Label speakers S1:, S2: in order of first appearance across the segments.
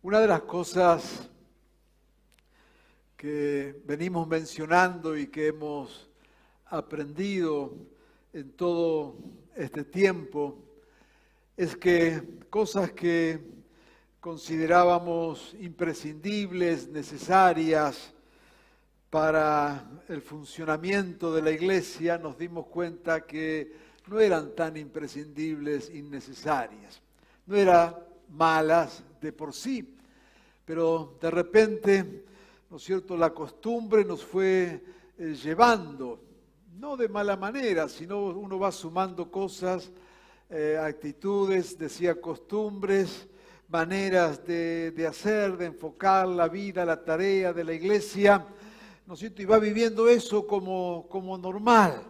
S1: Una de las cosas que venimos mencionando y que hemos aprendido en todo este tiempo es que cosas que considerábamos imprescindibles, necesarias para el funcionamiento de la iglesia, nos dimos cuenta que no eran tan imprescindibles y necesarias. No eran malas de por sí, pero de repente, ¿no es cierto?, la costumbre nos fue llevando, no de mala manera, sino uno va sumando cosas, actitudes, decía costumbres, maneras de hacer, de enfocar la vida, la tarea de la iglesia, ¿no es cierto?, y va viviendo eso como normal.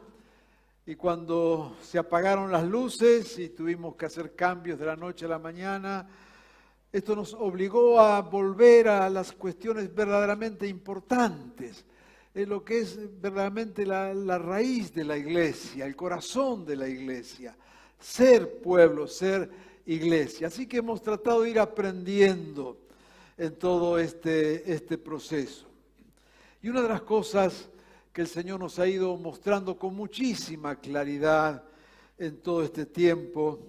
S1: Y cuando se apagaron las luces y tuvimos que hacer cambios de la noche a la mañana, esto nos obligó a volver a las cuestiones verdaderamente importantes, en lo que es verdaderamente la raíz de la iglesia, el corazón de la iglesia, ser pueblo, ser iglesia. Así que hemos tratado de ir aprendiendo en todo este proceso. Y una de las cosas que el Señor nos ha ido mostrando con muchísima claridad en todo este tiempo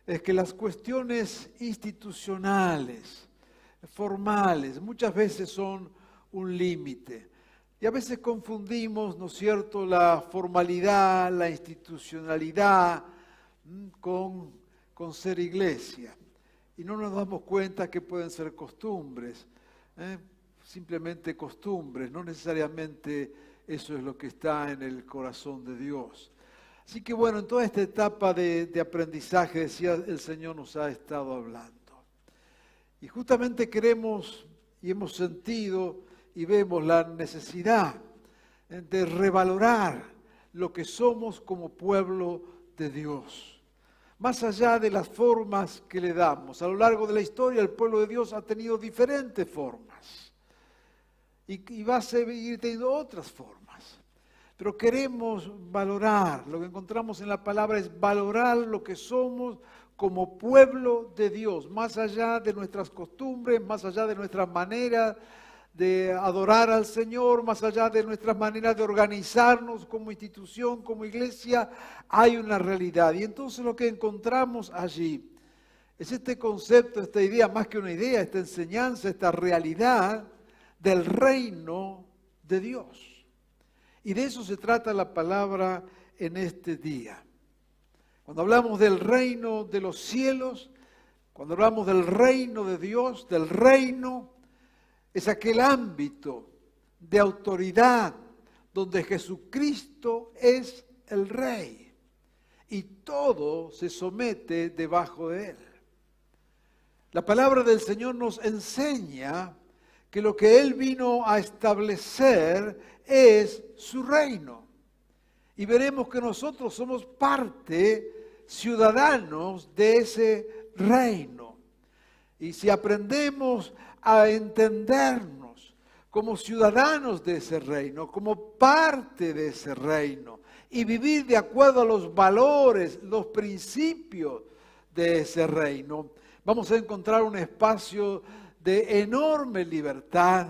S1: es que las cuestiones institucionales, formales, muchas veces son un límite. Y a veces confundimos, ¿no es cierto?, la formalidad, la institucionalidad con ser iglesia. Y no nos damos cuenta que pueden ser costumbres, simplemente costumbres, no necesariamente eso es lo que está en el corazón de Dios. Así que bueno, en toda esta etapa de aprendizaje, decía, el Señor nos ha estado hablando. Y justamente queremos y hemos sentido y vemos la necesidad de revalorar lo que somos como pueblo de Dios. Más allá de las formas que le damos. A lo largo de la historia el pueblo de Dios ha tenido diferentes formas. Y va a seguir teniendo otras formas. Pero queremos valorar, lo que encontramos en la palabra es valorar lo que somos como pueblo de Dios, más allá de nuestras costumbres, más allá de nuestras maneras de adorar al Señor, más allá de nuestras maneras de organizarnos como institución, como iglesia, hay una realidad. Y entonces lo que encontramos allí es este concepto, esta idea, más que una idea, esta enseñanza, esta realidad del reino de Dios. Y de eso se trata la palabra en este día. Cuando hablamos del reino de los cielos, cuando hablamos del reino de Dios, del reino, es aquel ámbito de autoridad donde Jesucristo es el Rey y todo se somete debajo de Él. La palabra del Señor nos enseña que lo que Él vino a establecer es su reino. Y veremos que nosotros somos parte, ciudadanos de ese reino. Y si aprendemos a entendernos como ciudadanos de ese reino, como parte de ese reino, y vivir de acuerdo a los valores, los principios de ese reino, vamos a encontrar un espacio de enorme libertad,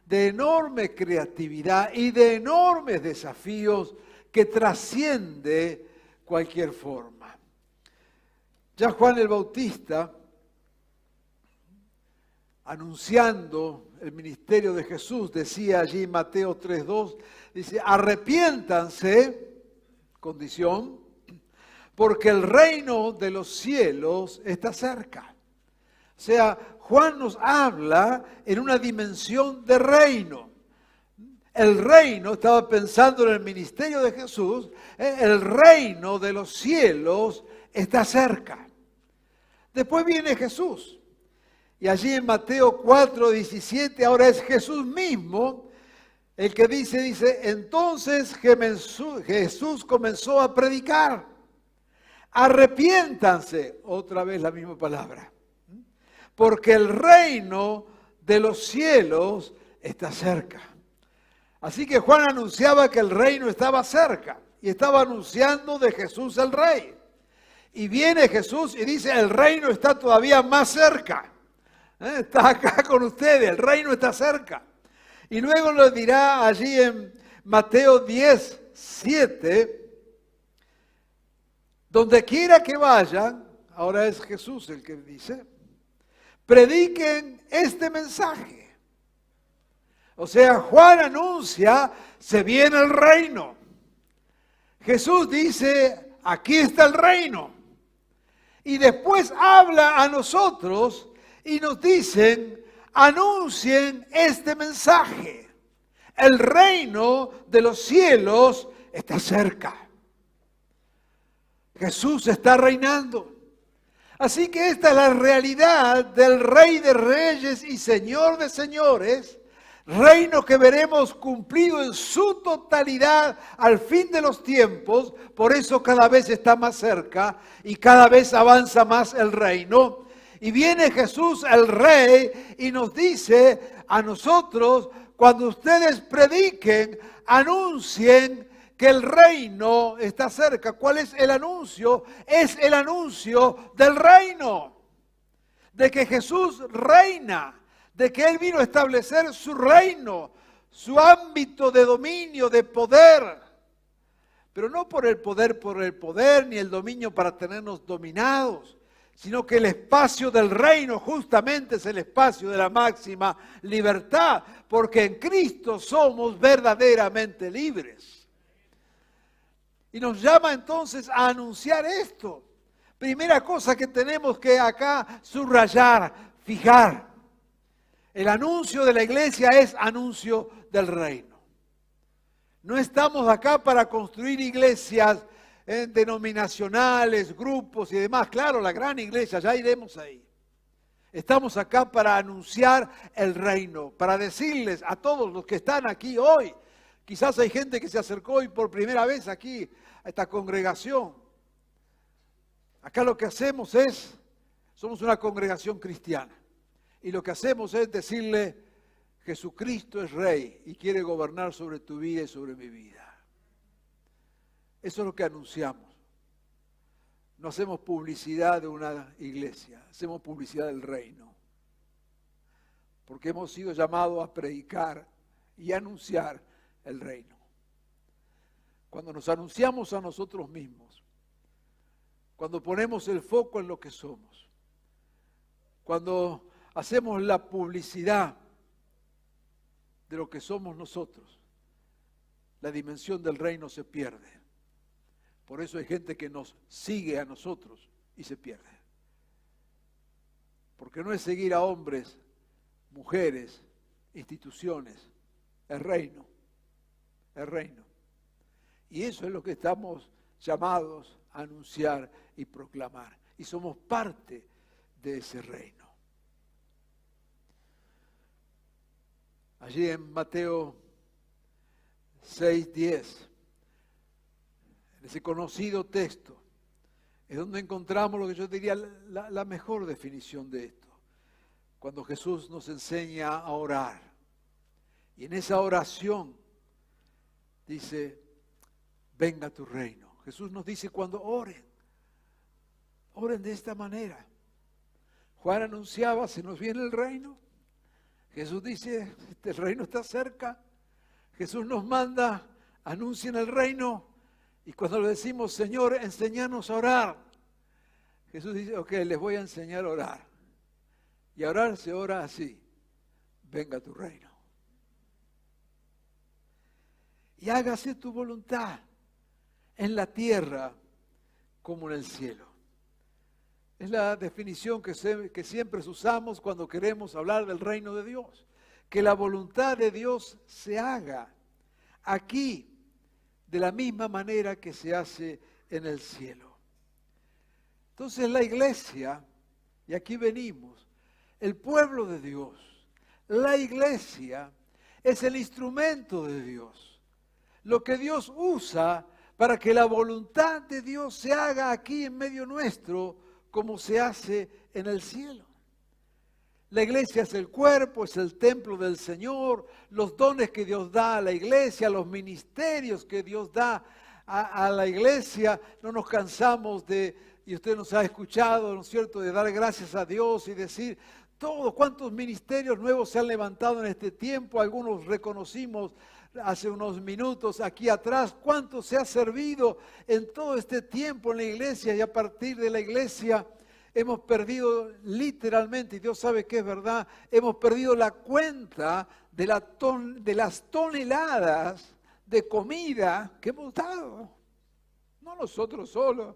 S1: de enorme creatividad y de enormes desafíos que trasciende cualquier forma. Ya Juan el Bautista, anunciando el ministerio de Jesús, decía allí en Mateo 3:2, dice, arrepiéntanse, condición, porque el reino de los cielos está cerca. O sea, Juan nos habla en una dimensión de reino. El reino, estaba pensando en el ministerio de Jesús, el reino de los cielos está cerca. Después viene Jesús. Y allí en Mateo 4:17, ahora es Jesús mismo el que dice, entonces Jesús comenzó a predicar. Arrepiéntanse, otra vez la misma palabra. Porque el reino de los cielos está cerca. Así que Juan anunciaba que el reino estaba cerca y estaba anunciando de Jesús el Rey. Y viene Jesús y dice, el reino está todavía más cerca. Está acá con ustedes, el reino está cerca. Y luego lo dirá allí en Mateo 10:7, donde quiera que vayan, ahora es Jesús el que dice, prediquen este mensaje. O sea, Juan anuncia, se viene el reino. Jesús dice, aquí está el reino. Y después habla a nosotros y nos dicen, anuncien este mensaje. El reino de los cielos está cerca. Jesús está reinando. Así que esta es la realidad del Rey de Reyes y Señor de Señores, reino que veremos cumplido en su totalidad al fin de los tiempos. Por eso cada vez está más cerca y cada vez avanza más el reino. Y viene Jesús el Rey y nos dice a nosotros, cuando ustedes prediquen, anuncien que el reino está cerca. ¿Cuál es el anuncio? Es el anuncio del reino, de que Jesús reina, de que Él vino a establecer su reino, su ámbito de dominio, de poder. Pero no por el poder, ni el dominio para tenernos dominados, sino que el espacio del reino justamente es el espacio de la máxima libertad, porque en Cristo somos verdaderamente libres. Y nos llama entonces a anunciar esto. Primera cosa que tenemos que acá subrayar, fijar. El anuncio de la iglesia es anuncio del reino. No estamos acá para construir iglesias denominacionales, grupos y demás. Claro, la gran iglesia, ya iremos ahí. Estamos acá para anunciar el reino, para decirles a todos los que están aquí hoy. Quizás hay gente que se acercó hoy por primera vez aquí a esta congregación. Acá lo que hacemos somos una congregación cristiana. Y lo que hacemos es decirle, Jesucristo es Rey y quiere gobernar sobre tu vida y sobre mi vida. Eso es lo que anunciamos. No hacemos publicidad de una iglesia, hacemos publicidad del reino. Porque hemos sido llamados a predicar y anunciar el reino. Cuando nos anunciamos a nosotros mismos, cuando ponemos el foco en lo que somos, cuando hacemos la publicidad de lo que somos nosotros, la dimensión del reino se pierde. Por eso hay gente que nos sigue a nosotros y se pierde. Porque no es seguir a hombres, mujeres, instituciones, el reino. El reino. Y eso es lo que estamos llamados a anunciar y proclamar. Y somos parte de ese reino. Allí en Mateo 6:10, en ese conocido texto, es donde encontramos lo que yo diría la mejor definición de esto. Cuando Jesús nos enseña a orar. Y en esa oración dice, venga tu reino. Jesús nos dice cuando oren de esta manera. Juan anunciaba, se nos viene el reino. Jesús dice, el reino está cerca. Jesús nos manda, anuncien el reino. Y cuando le decimos, Señor, enséñanos a orar, Jesús dice, ok, les voy a enseñar a orar. Y a orar se ora así, venga tu reino. Y hágase tu voluntad en la tierra como en el cielo. Es la definición que siempre usamos cuando queremos hablar del reino de Dios. Que la voluntad de Dios se haga aquí de la misma manera que se hace en el cielo. Entonces la iglesia, y aquí venimos, el pueblo de Dios, la iglesia es el instrumento de Dios. Lo que Dios usa para que la voluntad de Dios se haga aquí en medio nuestro como se hace en el cielo. La iglesia es el cuerpo, es el templo del Señor, los dones que Dios da a la iglesia, los ministerios que Dios da a la iglesia. No nos cansamos de, y usted nos ha escuchado, ¿no es cierto?, de dar gracias a Dios y decir, Todos, cuántos ministerios nuevos se han levantado en este tiempo, algunos reconocimos hace unos minutos aquí atrás, cuánto se ha servido en todo este tiempo en la iglesia, y a partir de la iglesia hemos perdido literalmente, y Dios sabe que es verdad, hemos perdido la cuenta de las toneladas de comida que hemos dado. No nosotros solos,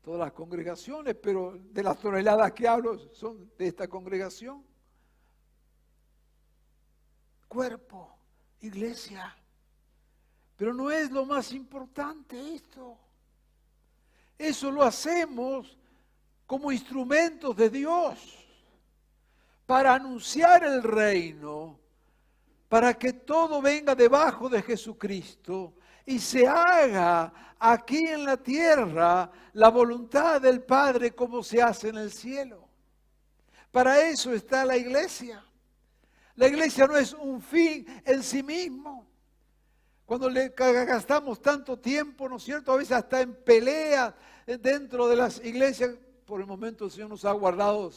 S1: todas las congregaciones, pero de las toneladas que hablo son de esta congregación. Cuerpo, iglesia. Pero no es lo más importante esto. Eso lo hacemos como instrumentos de Dios para anunciar el reino, para que todo venga debajo de Jesucristo y se haga aquí en la tierra la voluntad del Padre como se hace en el cielo. Para eso está la iglesia. La iglesia no es un fin en sí mismo. Cuando le gastamos tanto tiempo, ¿no es cierto? A veces hasta en peleas dentro de las iglesias. Por el momento el Señor nos ha guardado,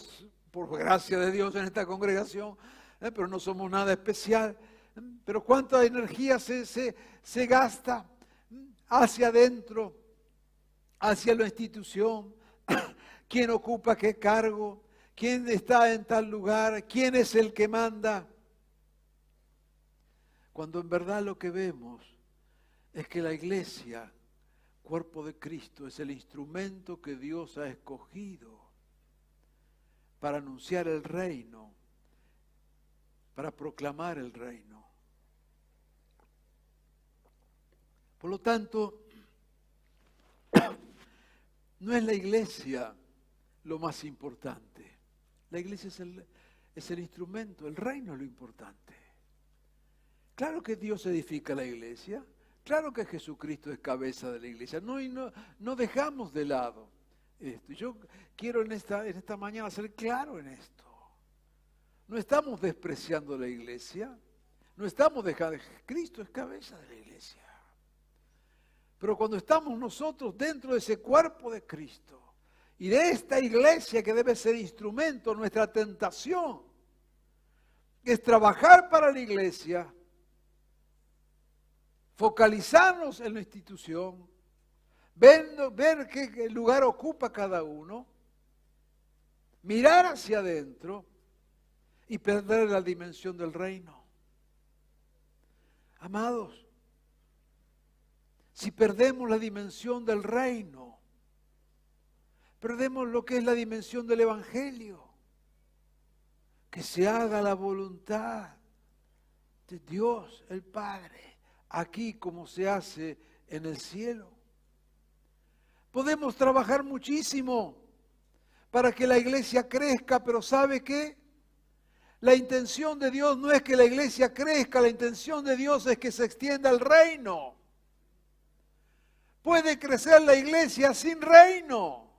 S1: por gracia de Dios, en esta congregación, pero no somos nada especial. Pero cuánta energía se gasta hacia adentro, hacia la institución, quién ocupa qué cargo, quién está en tal lugar, quién es el que manda. Cuando en verdad lo que vemos es que la iglesia, cuerpo de Cristo, es el instrumento que Dios ha escogido para anunciar el reino, para proclamar el reino. Por lo tanto, no es la iglesia lo más importante. La iglesia es el instrumento, el reino es lo importante. Claro que Dios edifica la iglesia, claro que Jesucristo es cabeza de la iglesia, no dejamos de lado esto. Yo quiero en esta mañana ser claro en esto. No estamos despreciando la iglesia, no estamos dejando, Cristo es cabeza de la iglesia. Pero cuando estamos nosotros dentro de ese cuerpo de Cristo y de esta iglesia que debe ser instrumento, nuestra tentación es trabajar para la iglesia, focalizarnos en la institución, ver qué lugar ocupa cada uno, mirar hacia adentro y perder la dimensión del reino. Amados, si perdemos la dimensión del reino, perdemos lo que es la dimensión del evangelio. Que se haga la voluntad de Dios el Padre, aquí como se hace en el cielo. Podemos trabajar muchísimo para que la iglesia crezca, pero ¿sabe qué? La intención de Dios no es que la iglesia crezca, la intención de Dios es que se extienda el reino. Puede crecer la iglesia sin reino.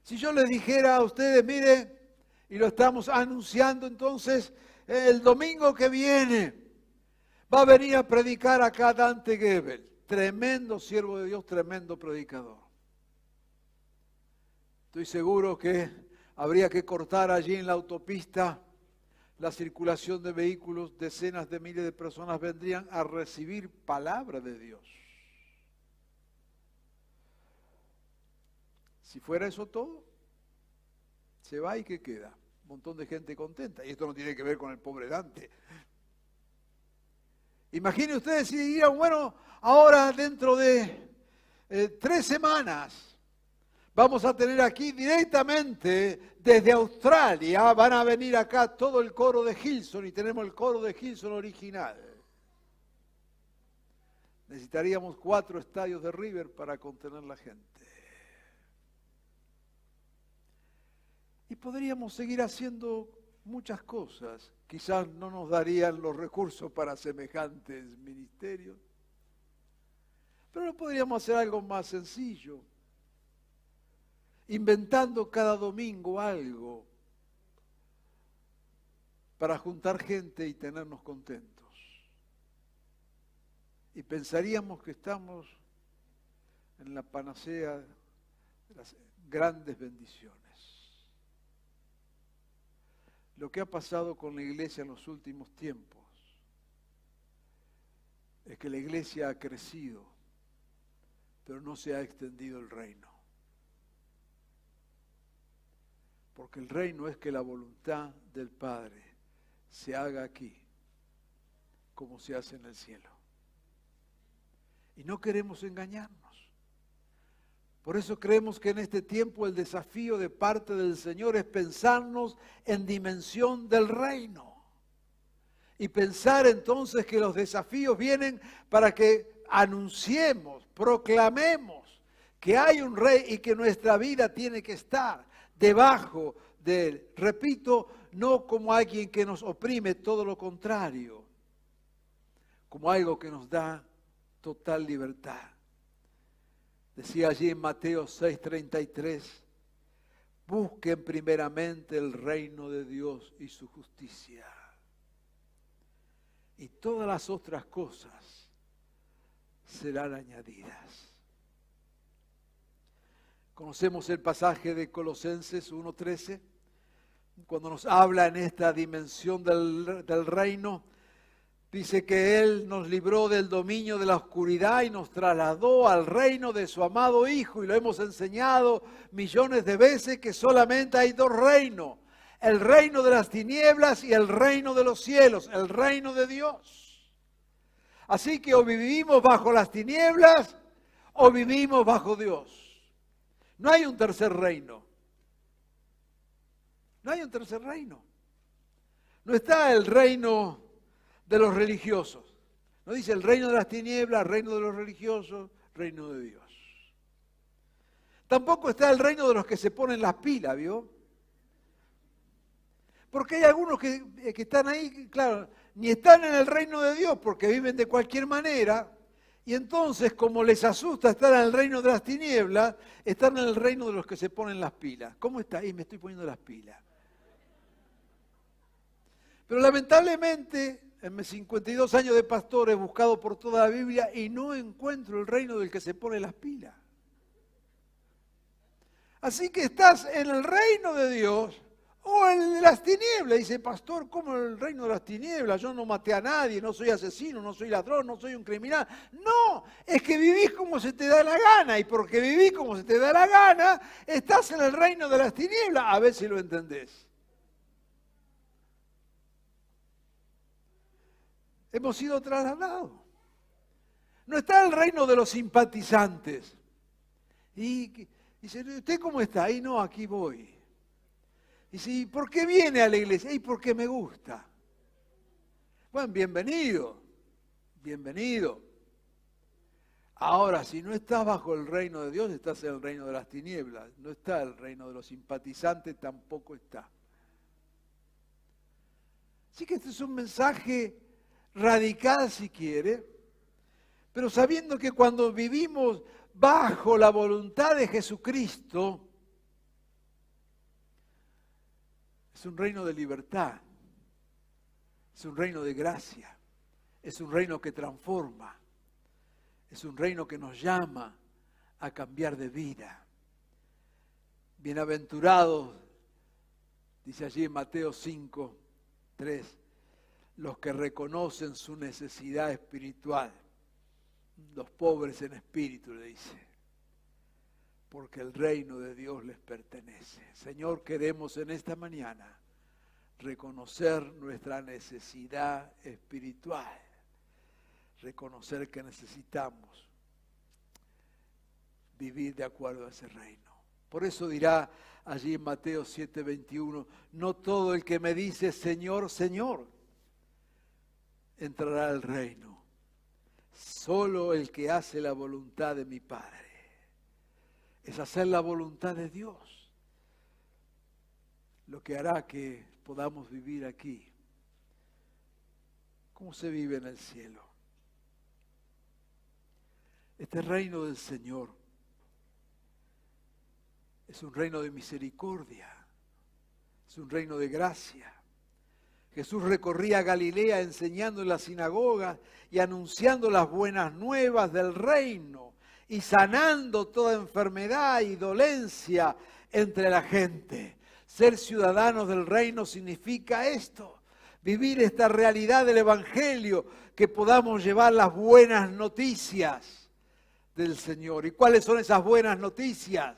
S1: Si yo les dijera a ustedes, miren, y lo estamos anunciando entonces, el domingo que viene va a venir a predicar acá Dante Gebel, tremendo siervo de Dios, tremendo predicador. Estoy seguro que habría que cortar allí en la autopista la circulación de vehículos, decenas de miles de personas vendrían a recibir palabra de Dios. Si fuera eso todo, se va y ¿qué queda? Un montón de gente contenta. Y esto no tiene que ver con el pobre Dante. Imaginen ustedes si dirían, bueno, ahora dentro de 3 semanas vamos a tener aquí directamente desde Australia, van a venir acá todo el coro de Hillsong y tenemos el coro de Hillsong original. Necesitaríamos 4 estadios de River para contener la gente. Y podríamos seguir haciendo muchas cosas. Quizás no nos darían los recursos para semejantes ministerios. Pero podríamos hacer algo más sencillo. Inventando cada domingo algo para juntar gente y tenernos contentos. Y pensaríamos que estamos en la panacea de las grandes bendiciones. Lo que ha pasado con la iglesia en los últimos tiempos es que la iglesia ha crecido, pero no se ha extendido el reino. Porque el reino es que la voluntad del Padre se haga aquí, como se hace en el cielo. Y no queremos engañarnos. Por eso creemos que en este tiempo el desafío de parte del Señor es pensarnos en dimensión del reino. Y pensar entonces que los desafíos vienen para que anunciemos, proclamemos que hay un rey y que nuestra vida tiene que estar debajo de él. Repito, no como alguien que nos oprime, todo lo contrario, como algo que nos da total libertad. Decía allí en Mateo 6:33, busquen primeramente el reino de Dios y su justicia. Y todas las otras cosas serán añadidas. Conocemos el pasaje de Colosenses 1:13, cuando nos habla en esta dimensión del reino. Dice que Él nos libró del dominio de la oscuridad y nos trasladó al reino de su amado Hijo. Y lo hemos enseñado millones de veces que solamente hay dos reinos. El reino de las tinieblas y el reino de los cielos, el reino de Dios. Así que o vivimos bajo las tinieblas o vivimos bajo Dios. No hay un tercer reino. No hay un tercer reino. No está el reino de los religiosos. No dice el reino de las tinieblas, reino de los religiosos, reino de Dios. Tampoco está el reino de los que se ponen las pilas, ¿vio? Porque hay algunos que están ahí, claro, ni están en el reino de Dios porque viven de cualquier manera, y entonces, como les asusta estar en el reino de las tinieblas, están en el reino de los que se ponen las pilas. ¿Cómo está? Ahí me estoy poniendo las pilas. Pero lamentablemente, en mis 52 años de pastor he buscado por toda la Biblia y no encuentro el reino del que se pone las pilas. Así que estás en el reino de Dios o en las tinieblas. Dice, pastor, ¿cómo en el reino de las tinieblas? Yo no maté a nadie, no soy asesino, no soy ladrón, no soy un criminal. No, es que vivís como se te da la gana, y porque vivís como se te da la gana, estás en el reino de las tinieblas. A ver si lo entendés. Hemos sido trasladados. No está el reino de los simpatizantes. Y dice, ¿usted cómo está? Ahí no, aquí voy. Dice, ¿por qué viene a la iglesia? Y porque me gusta. Bueno, bienvenido, bienvenido. Ahora, si no estás bajo el reino de Dios, estás en el reino de las tinieblas. No está el reino de los simpatizantes, tampoco está. Así que este es un mensaje radical, si quiere, pero sabiendo que cuando vivimos bajo la voluntad de Jesucristo, es un reino de libertad, es un reino de gracia, es un reino que transforma, es un reino que nos llama a cambiar de vida. Bienaventurados, dice allí en Mateo 5:3, los que reconocen su necesidad espiritual, los pobres en espíritu, le dice, porque el reino de Dios les pertenece. Señor, queremos en esta mañana reconocer nuestra necesidad espiritual, reconocer que necesitamos vivir de acuerdo a ese reino. Por eso dirá allí en Mateo 7:21, no todo el que me dice Señor, Señor, entrará al reino, solo el que hace la voluntad de mi Padre. Es hacer la voluntad de Dios lo que hará que podamos vivir aquí como se vive en el cielo. Este reino del Señor es un reino de misericordia, es un reino de gracia. Jesús recorría Galilea enseñando en las sinagogas y anunciando las buenas nuevas del reino y sanando toda enfermedad y dolencia entre la gente. Ser ciudadanos del reino significa esto, vivir esta realidad del Evangelio, que podamos llevar las buenas noticias del Señor. ¿Y cuáles son esas buenas noticias?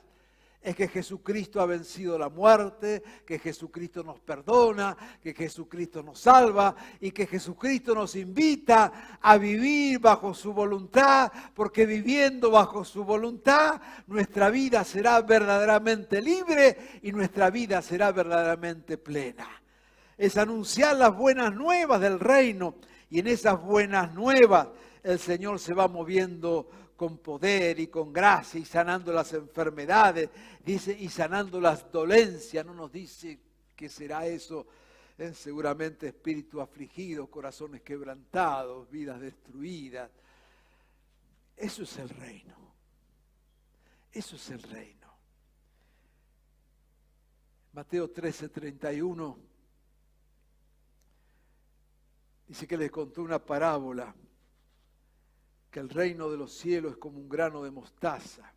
S1: Es que Jesucristo ha vencido la muerte, que Jesucristo nos perdona, que Jesucristo nos salva y que Jesucristo nos invita a vivir bajo su voluntad, porque viviendo bajo su voluntad nuestra vida será verdaderamente libre y nuestra vida será verdaderamente plena. Es anunciar las buenas nuevas del reino, y en esas buenas nuevas el Señor se va moviendo con poder y con gracia y sanando las enfermedades, dice, y sanando las dolencias. No nos dice qué será eso, seguramente espíritus afligidos, corazones quebrantados, vidas destruidas. Eso es el reino. Eso es el reino. Mateo 13:31 dice que les contó una parábola, que el reino de los cielos es como un grano de mostaza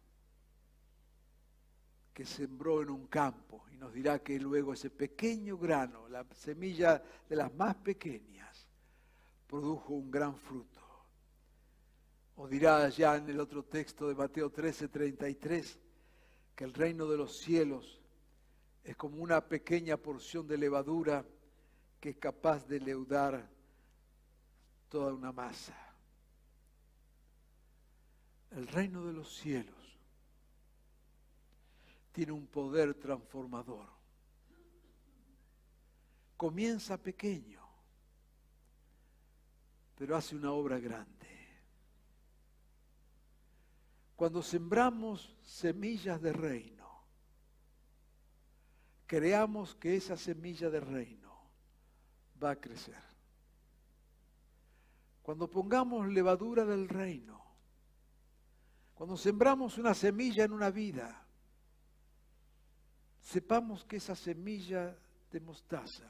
S1: que sembró en un campo, y nos dirá que luego ese pequeño grano, la semilla de las más pequeñas, produjo un gran fruto. O dirá ya en el otro texto de Mateo 13:33 que el reino de los cielos es como una pequeña porción de levadura que es capaz de leudar toda una masa. El reino de los cielos tiene un poder transformador. Comienza pequeño, pero hace una obra grande. Cuando sembramos semillas de reino, creamos que esa semilla de reino va a crecer. Cuando pongamos levadura del reino, cuando sembramos una semilla en una vida, sepamos que esa semilla de mostaza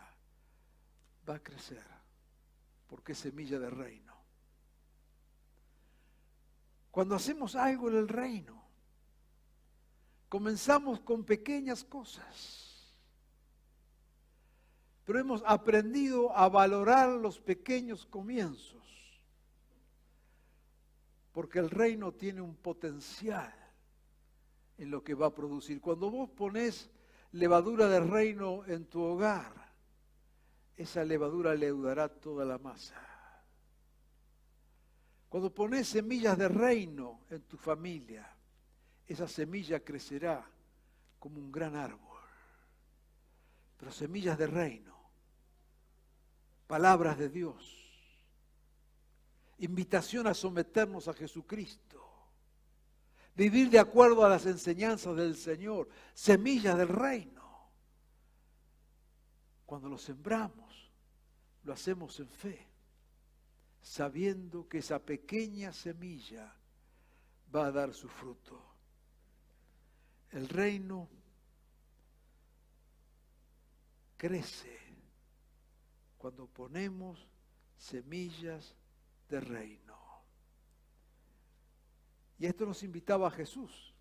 S1: va a crecer, porque es semilla de reino. Cuando hacemos algo en el reino, comenzamos con pequeñas cosas, pero hemos aprendido a valorar los pequeños comienzos, porque el reino tiene un potencial en lo que va a producir. Cuando vos ponés levadura de reino en tu hogar, esa levadura leudará toda la masa. Cuando pones semillas de reino en tu familia, esa semilla crecerá como un gran árbol. Pero semillas de reino, palabras de Dios, invitación a someternos a Jesucristo, vivir de acuerdo a las enseñanzas del Señor, semillas del reino. Cuando lo sembramos, lo hacemos en fe, sabiendo que esa pequeña semilla va a dar su fruto. El reino crece cuando ponemos semillas de reino. Y esto nos invitaba a Jesús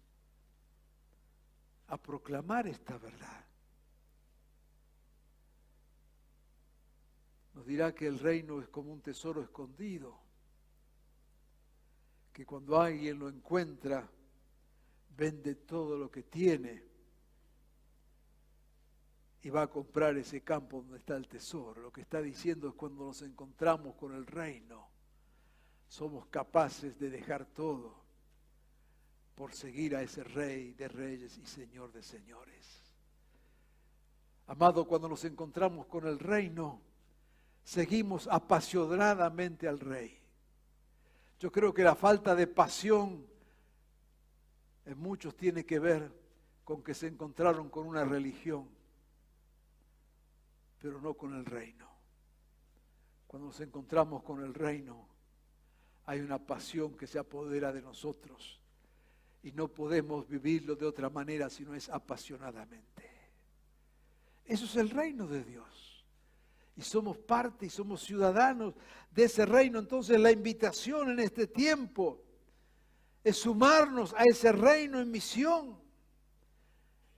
S1: a proclamar esta verdad. Nos dirá que el reino es como un tesoro escondido, que cuando alguien lo encuentra, vende todo lo que tiene y va a comprar ese campo donde está el tesoro. Lo que está diciendo es cuando nos encontramos con el reino, somos capaces de dejar todo por seguir a ese Rey de reyes y Señor de señores. Amado, cuando nos encontramos con el reino, seguimos apasionadamente al Rey. Yo creo que la falta de pasión en muchos tiene que ver con que se encontraron con una religión, pero no con el reino. Cuando nos encontramos con el reino, hay una pasión que se apodera de nosotros y no podemos vivirlo de otra manera si no es apasionadamente. Eso es el reino de Dios. Y somos parte y somos ciudadanos de ese reino. Entonces la invitación en este tiempo es sumarnos a ese reino en misión.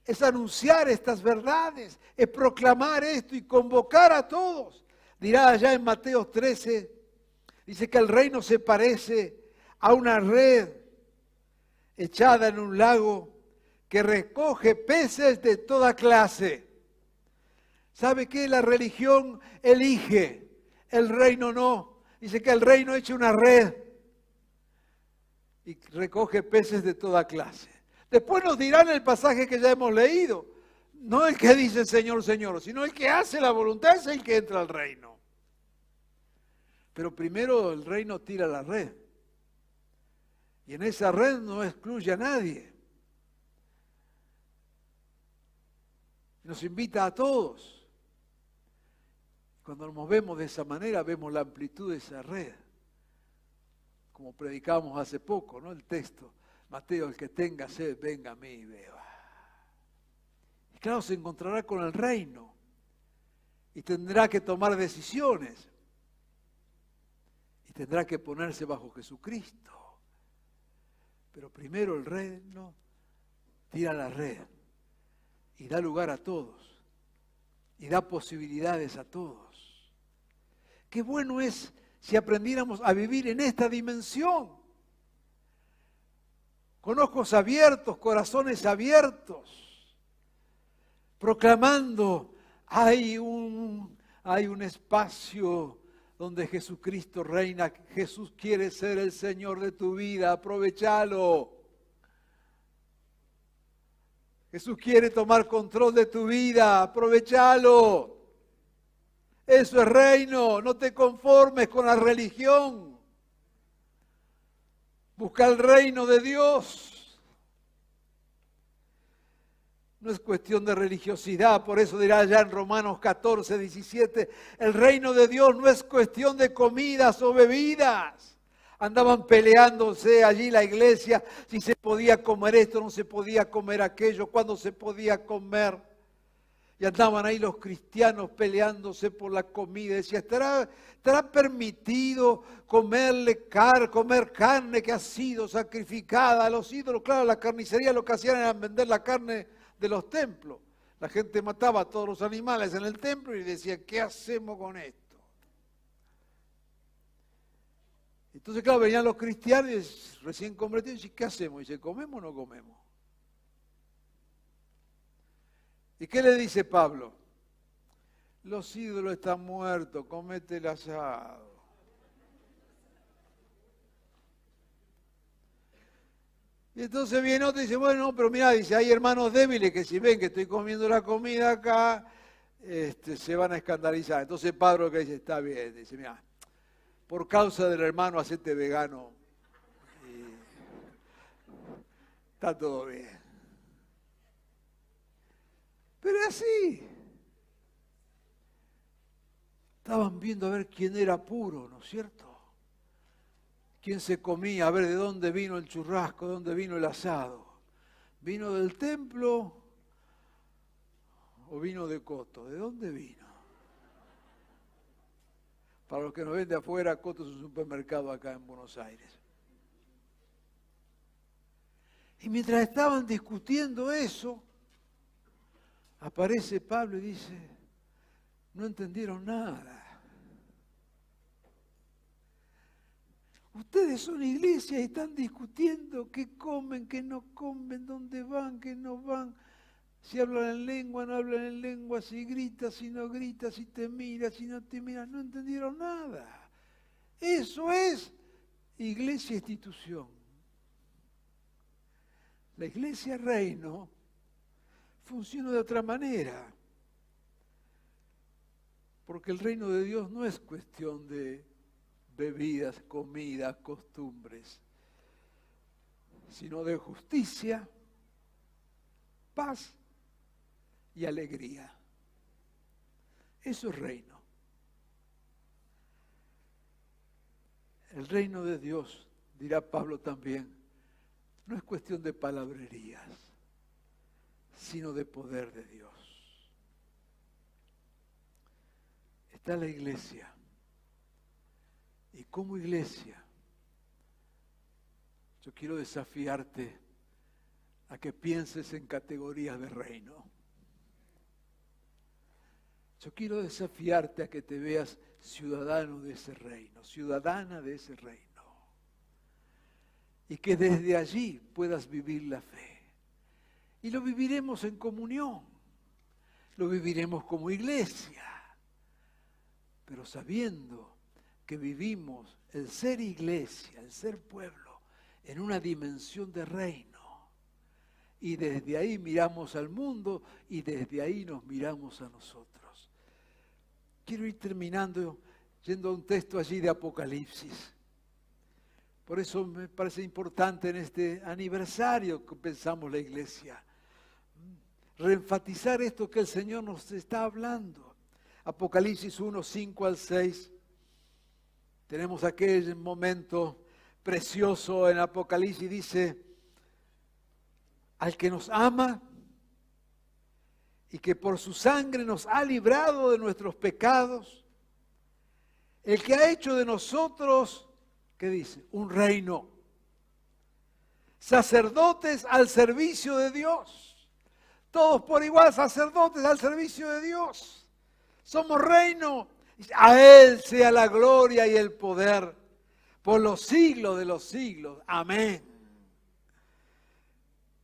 S1: es anunciar estas verdades, es proclamar esto y convocar a todos. Dirá allá en Mateo 13, dice que el reino se parece a una red echada en un lago que recoge peces de toda clase. ¿Sabe qué? La religión elige, el reino no. Dice que el reino echa una red y recoge peces de toda clase. Después nos dirán el pasaje que ya hemos leído. No el que dice Señor, Señor, sino el que hace la voluntad es el que entra al reino. Pero primero el reino tira la red. Y en esa red no excluye a nadie. Nos invita a todos. Cuando nos movemos de esa manera, vemos la amplitud de esa red. Como predicamos hace poco, ¿no? El texto, Mateo, el que tenga sed, venga a mí y beba. Y claro, se encontrará con el reino y tendrá que tomar decisiones y tendrá que ponerse bajo Jesucristo. Pero primero el reino tira la red y da lugar a todos y da posibilidades a todos. Qué bueno es si aprendiéramos a vivir en esta dimensión, con ojos abiertos, corazones abiertos, proclamando, hay un espacio donde Jesucristo reina, Jesús quiere ser el Señor de tu vida, aprovechalo. Jesús quiere tomar control de tu vida, aprovechalo. Eso es reino, no te conformes con la religión. Busca el reino de Dios. No es cuestión de religiosidad, por eso dirá ya en Romanos 14, 17, el reino de Dios no es cuestión de comidas o bebidas. Andaban peleándose allí la iglesia, si se podía comer esto, no se podía comer aquello, cuándo se podía comer. Y andaban ahí los cristianos peleándose por la comida. Decía, ¿estará permitido comer carne que ha sido sacrificada a los ídolos? Claro, la carnicería lo que hacían era vender la carne de los templos. La gente mataba a todos los animales en el templo y decía, ¿qué hacemos con esto? Entonces, claro, venían los cristianos recién convertidos y decían, ¿qué hacemos? Y dice, ¿comemos o no comemos? ¿Y qué le dice Pablo? Los ídolos están muertos, comete el asado. Y entonces viene otro y dice, bueno, no, pero mira, dice, hay hermanos débiles que si ven que estoy comiendo la comida acá, se van a escandalizar. Entonces Pablo que dice, está bien, dice, mira, por causa del hermano hacete vegano y está todo bien. Pero es así. Estaban viendo a ver quién era puro, ¿no es cierto? ¿Quién se comía? A ver de dónde vino el churrasco, de dónde vino el asado. ¿Vino del templo o vino de Coto? ¿De dónde vino? Para los que nos ven de afuera, Coto es un supermercado acá en Buenos Aires. Y mientras estaban discutiendo eso, aparece Pablo y dice, no entendieron nada. Ustedes son iglesia y están discutiendo qué comen, qué no comen, dónde van, qué no van. Si hablan en lengua, no hablan en lengua, si gritas, si no gritas, si te miras, si no te miras. No entendieron nada. Eso es iglesia institución. La iglesia reino funciona de otra manera. Porque el reino de Dios no es cuestión de bebidas, comidas, costumbres, sino de justicia, paz y alegría. Eso es reino. El reino de Dios, dirá Pablo también, no es cuestión de palabrerías, sino de poder de Dios. Está la iglesia. Y como iglesia, yo quiero desafiarte a que pienses en categorías de reino. Yo quiero desafiarte a que te veas ciudadano de ese reino, ciudadana de ese reino. Y que desde allí puedas vivir la fe. Y lo viviremos en comunión, lo viviremos como iglesia, pero sabiendo que vivimos el ser iglesia, el ser pueblo, en una dimensión de reino. Y desde ahí miramos al mundo y desde ahí nos miramos a nosotros. Quiero ir terminando yendo a un texto allí de Apocalipsis. Por eso me parece importante en este aniversario que pensamos la iglesia, reenfatizar esto que el Señor nos está hablando. Apocalipsis 1, 5 al 6. Tenemos aquel momento precioso en Apocalipsis, dice, al que nos ama y que por su sangre nos ha librado de nuestros pecados, el que ha hecho de nosotros, ¿qué dice? Un reino, sacerdotes al servicio de Dios, todos por igual, sacerdotes al servicio de Dios, somos reino, a Él sea la gloria y el poder por los siglos de los siglos, amén.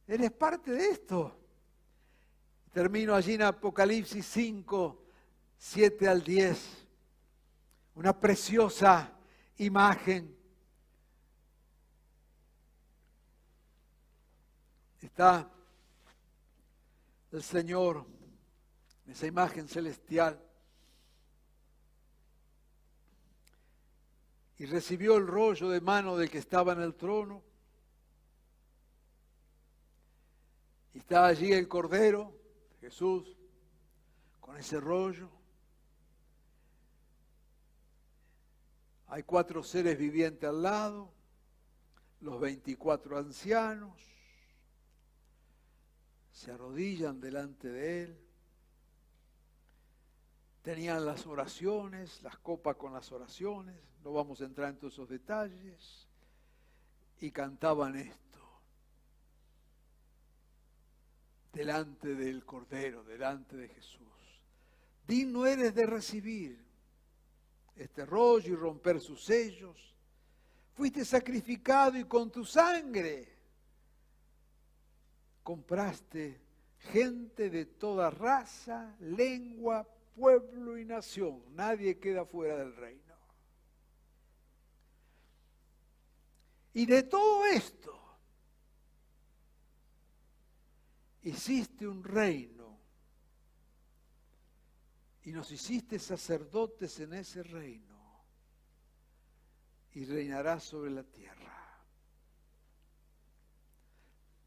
S1: Eres parte de esto. Termino allí en Apocalipsis 5, 7 al 10. Una preciosa imagen. Está el Señor, esa imagen celestial. Y recibió el rollo de mano del que estaba en el trono. Y está allí el Cordero, Jesús, con ese rollo. Hay 4 seres vivientes al lado, los 24 ancianos, se arrodillan delante de Él. Tenían las oraciones, las copas con las oraciones, no vamos a entrar en todos esos detalles, y cantaban esto. Delante del Cordero, delante de Jesús. Digno eres de recibir este rollo y romper sus sellos. Fuiste sacrificado y con tu sangre compraste gente de toda raza, lengua, pueblo y nación. Nadie queda fuera del reino. Y de todo esto hiciste un reino y nos hiciste sacerdotes en ese reino y reinarás sobre la tierra.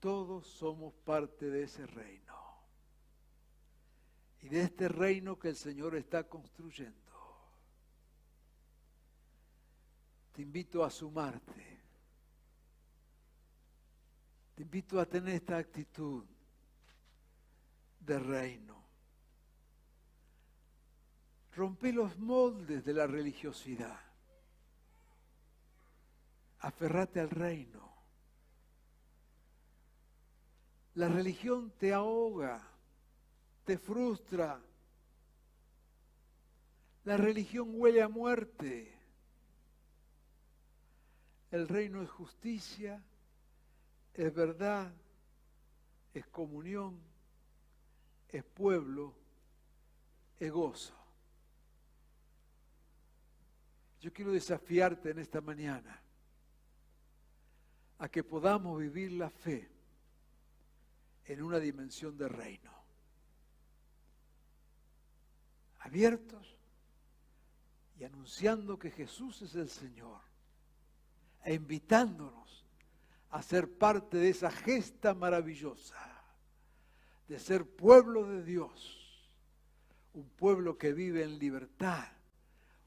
S1: Todos somos parte de ese reino y de este reino que el Señor está construyendo. Te invito a sumarte, te invito a tener esta actitud de reino. Rompe los moldes de la religiosidad. Aferrate al reino. La religión te ahoga, te frustra. La religión huele a muerte. El reino es justicia, es verdad, es comunión, es pueblo, es gozo. Yo quiero desafiarte en esta mañana a que podamos vivir la fe en una dimensión de reino. Abiertos y anunciando que Jesús es el Señor e invitándonos a ser parte de esa gesta maravillosa de ser pueblo de Dios, un pueblo que vive en libertad,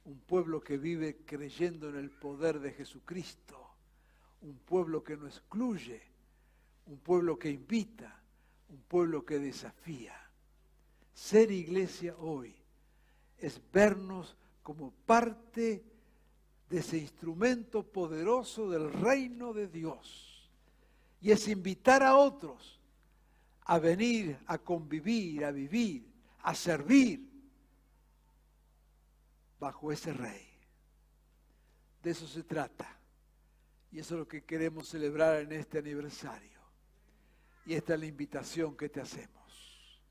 S1: un pueblo que vive creyendo en el poder de Jesucristo, un pueblo que no excluye, un pueblo que invita, un pueblo que desafía. Ser iglesia hoy es vernos como parte de ese instrumento poderoso del reino de Dios y es invitar a otros a venir, a convivir, a vivir, a servir bajo ese Rey. De eso se trata. Y eso es lo que queremos celebrar en este aniversario. Y esta es la invitación que te hacemos.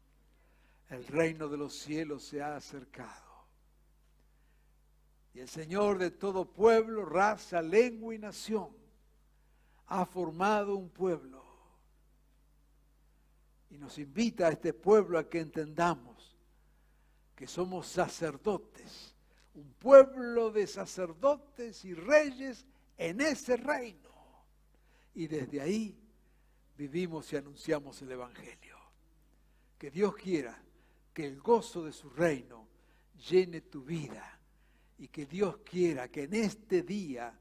S1: El reino de los cielos se ha acercado. Y el Señor de todo pueblo, raza, lengua y nación ha formado un pueblo. Y nos invita a este pueblo a que entendamos que somos sacerdotes. Un pueblo de sacerdotes y reyes en ese reino. Y desde ahí vivimos y anunciamos el Evangelio. Que Dios quiera que el gozo de su reino llene tu vida. Y que Dios quiera que en este día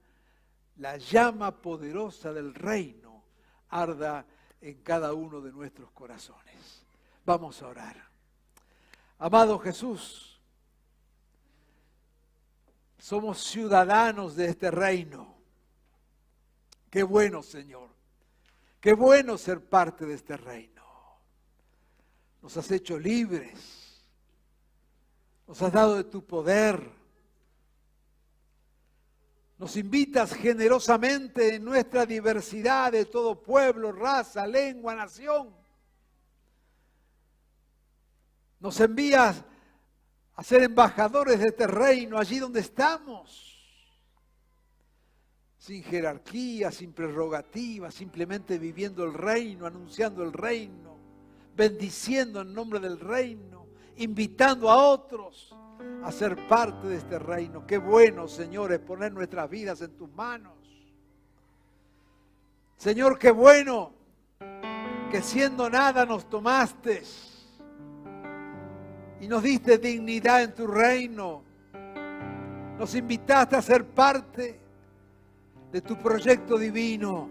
S1: la llama poderosa del reino arda en cada uno de nuestros corazones. Vamos a orar. Amado Jesús, somos ciudadanos de este reino. Qué bueno, Señor. Qué bueno ser parte de este reino. Nos has hecho libres. Nos has dado de tu poder. Nos invitas generosamente en nuestra diversidad de todo pueblo, raza, lengua, nación. Nos envías a ser embajadores de este reino allí donde estamos. Sin jerarquía, sin prerrogativa, simplemente viviendo el reino, anunciando el reino, bendiciendo en nombre del reino, invitando a otros a ser parte de este reino. Qué bueno, Señor, es poner nuestras vidas en tus manos. Señor, qué bueno que siendo nada nos tomaste y nos diste dignidad en tu reino. Nos invitaste a ser parte de tu proyecto divino.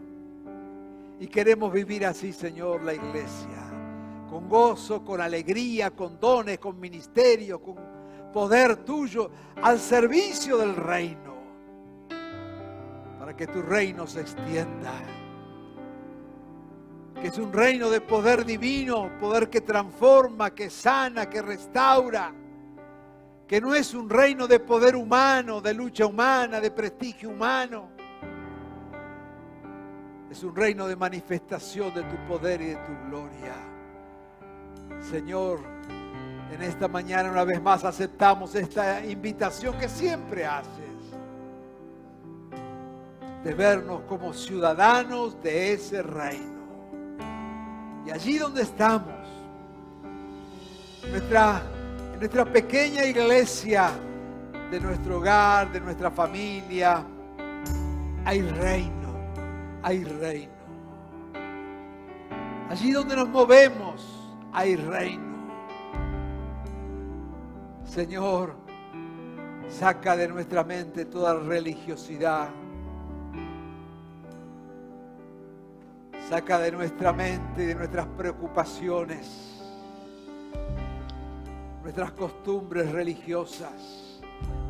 S1: Y queremos vivir así, Señor, la iglesia. Con gozo, con alegría, con dones, con ministerio, con poder tuyo, al servicio del reino, para que tu reino se extienda, que es un reino de poder divino, poder que transforma, que sana, que restaura, que no es un reino de poder humano, de lucha humana, de prestigio humano, es un reino de manifestación de tu poder y de tu gloria. Señor, en esta mañana una vez más aceptamos esta invitación que siempre haces de vernos como ciudadanos de ese reino. Y allí donde estamos, en nuestra pequeña iglesia, de nuestro hogar, de nuestra familia, hay reino, hay reino. Allí donde nos movemos, hay reino. Señor, saca de nuestra mente toda religiosidad. Saca de nuestra mente y de nuestras preocupaciones, nuestras costumbres religiosas.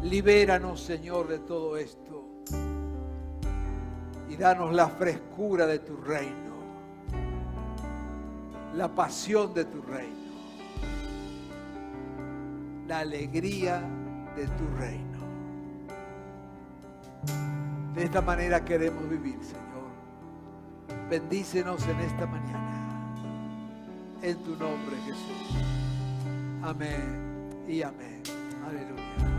S1: Libéranos, Señor, de todo esto. Y danos la frescura de tu reino, la pasión de tu reino, la alegría de tu reino. De esta manera queremos vivir, Señor. Bendícenos en esta mañana. En tu nombre, Jesús. Amén y amén. Aleluya.